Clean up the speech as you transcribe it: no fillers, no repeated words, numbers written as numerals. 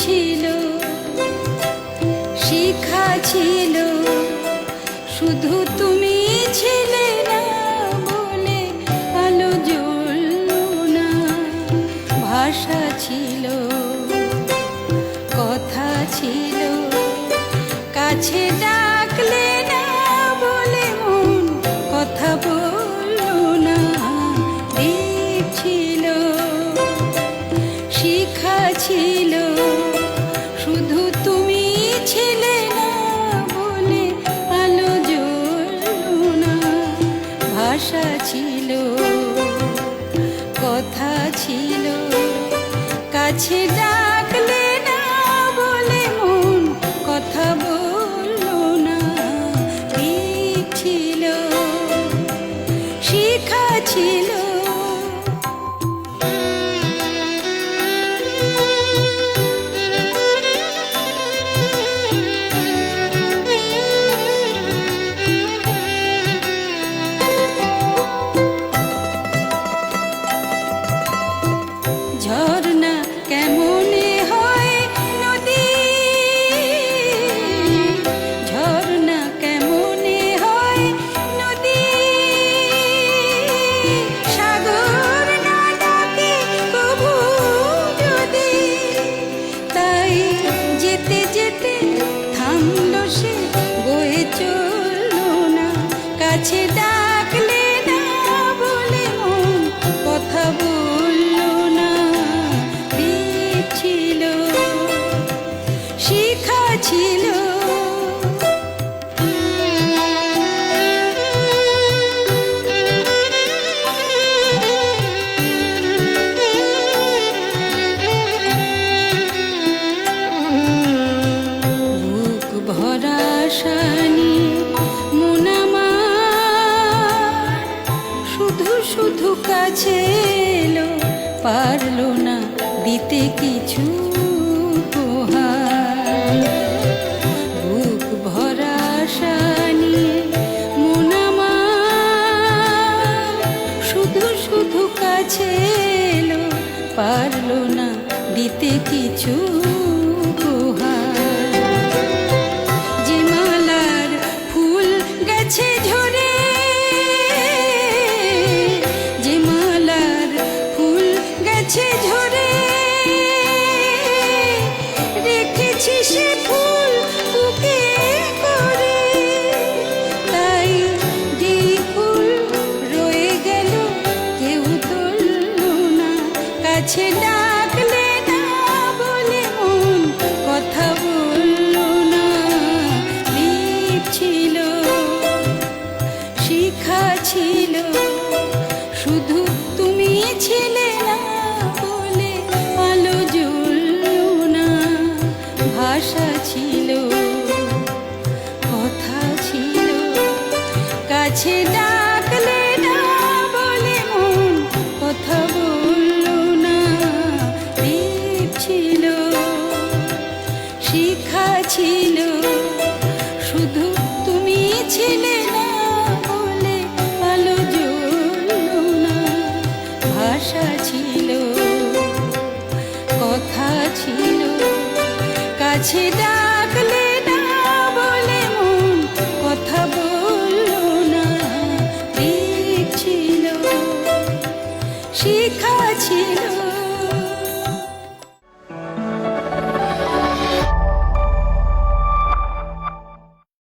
ছিল, শিখা ছিল, শুধু তুমি ছিলে না বলে আলো জ্বলল না। ভাষা ছিল, কথা ছিল, কাছে ডাকলে না বলে মন কথা বলল না। দীপ ছিল, শিখা ছিল, শুধু তুমি ছিলে না বলে আলো জ্বলল না। ভাষা ছিল, কথা ছিল, কাছে ডাকলে না বলে মন কথা বলল না। দীপ ছিল, শিখা ছিল। ঝর্ণা কেমনে হয় নদী, ঝর্ণা কেমনে হয় নদী, সাগর না ডাকে কবু যদি। তাই যেতে যেতে থামল সে, বয়ে চলল না। কাছে ডাকলে না বলে মন কথা বলল না। দীপ ছিল, শিখা ছিল। বুক ভরা আশা নিয়ে মন আমার শুধু শুধু কাছে এলো, পারলো না দিতে কিছু উপহার। বুক ভরা আশা নিয়ে মন আমার শুধু শুধু কাছে এলো, পারলো না দিতে কিছু উপহার। যে মালার ফুল গেছে ঝরে, যে মালার ফুল গেছে ঝরে, রেখেছি সে ফুল বুকে করে। তাই যে ফুল রয়ে গেল কেউ তুলল না। কাছে ডাকলে না বলে মন কথা বলল না। দীপ ছিল, শিখা ছিল, শুধু তুমি ছিলে না বলে আলো জ্বলল না। ভাষা ছিল, কথা ছিল, কাছে ডাকলে না বলে মন কথা বলল না। দীপ ছিল, শিখা ছিল, শুধু তুমি ছিলে না বলে আলো জ্বলল না। ভাষা ছিল, কথা ছিল, কাছে ডাকলে না বলে মন কথা বলল না। দীপ ছিল, শিখা ছিল।